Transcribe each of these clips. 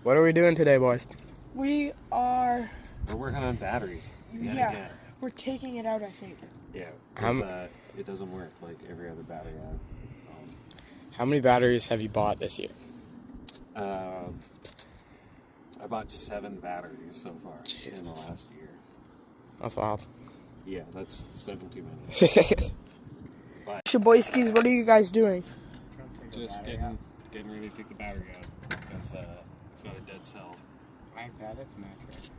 What are we doing today, boys? We're working on batteries. Yeah. We're taking it out, I think. Yeah. It doesn't work like every other battery How many batteries have you bought this year? I bought 7 batteries so far in the last year. That's wild. Yeah, that's 7 too many. So, boyskis, what are you guys doing? Just getting ready to take the battery out because it's got a dead cell. Like that, it's mattress.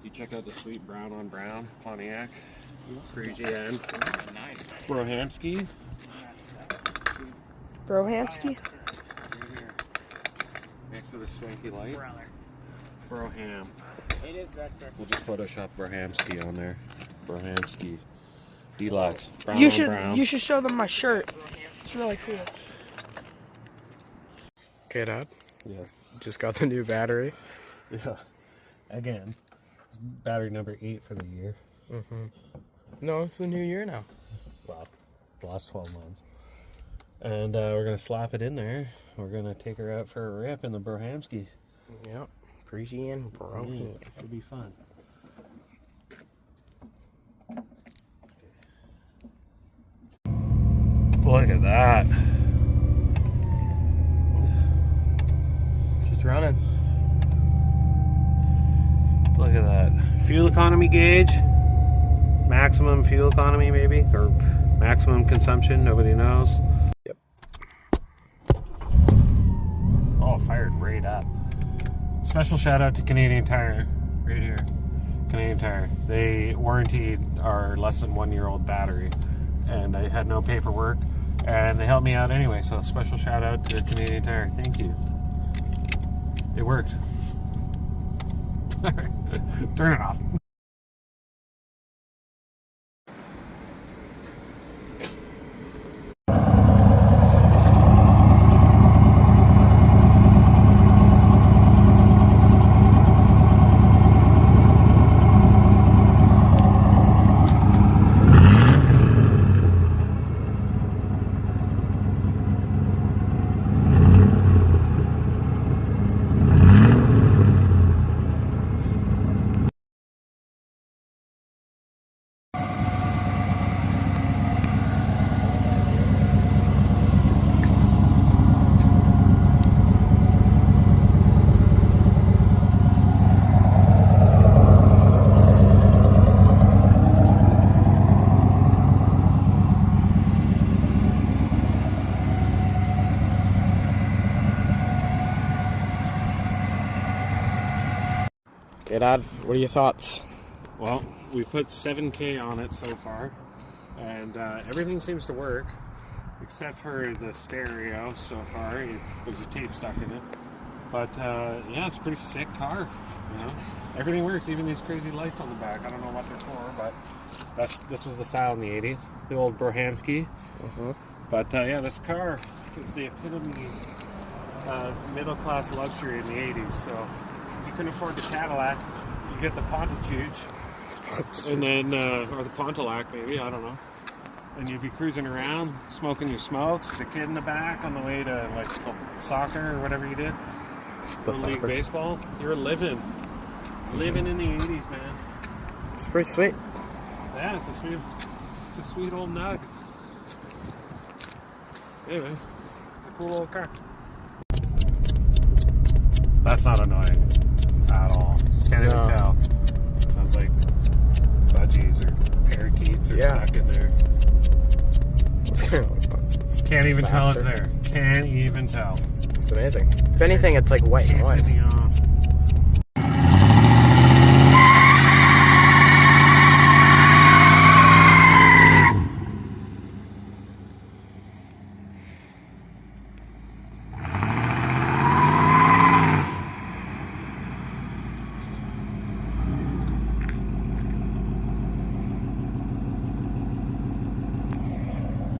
You check out the sweet brown on brown Pontiac Parisienne Brougham. Brohamski? Next to the swanky light. Brougham. It is retro. We'll just Photoshop Brohamski on there. Brohamski. Deluxe. Brown You on should brown. you should show them my shirt. It's really cool. Okay, Dad. Yeah. Just got the new battery. Yeah. Again. It's battery number 8 for the year. No, it's the new year now. Well, the last 12 months. And we're going to slap it in there. We're going to take her out for a rip in the Brohamski. Yep. Parisienne Brougham. It'll be fun. Look at that. Just running. Look at that. Fuel economy gauge. Maximum fuel economy, maybe. Or maximum consumption. Nobody knows. Yep. Oh, fired right up. Special shout out to Canadian Tire. Right here. Canadian Tire. They warranted our less than 1-year-old battery. And I had no paperwork. And they helped me out anyway. So special shout out to Canadian Tire. Thank you. It worked. Turn it off. Okay, Dad, what are your thoughts? Well, we put 7K on it so far, and everything seems to work, except for the stereo so far. There's a tape stuck in it. But yeah, it's a pretty sick car. You know, everything works, even these crazy lights on the back. I don't know what they're for, but this was the style in the 80s, the old Brohamski. But yeah, this car is the epitome of middle-class luxury in the 80s. So if you couldn't afford the Cadillac, you get the Pontiac, and then or the Pontiac maybe, I don't know. And you'd be cruising around, smoking your smokes with a kid in the back on the way to like soccer or whatever you did. Little league baseball. You were living in the 80s, man. It's pretty sweet. Yeah, it's a sweet old nug. Anyway, it's a cool old car. That's not annoying at all. Can't even tell. Sounds like budgies or parakeets are stuck in there. Can't even tell it's there. Can't even tell. It's amazing. If anything, it's like white noise. Pissing me off.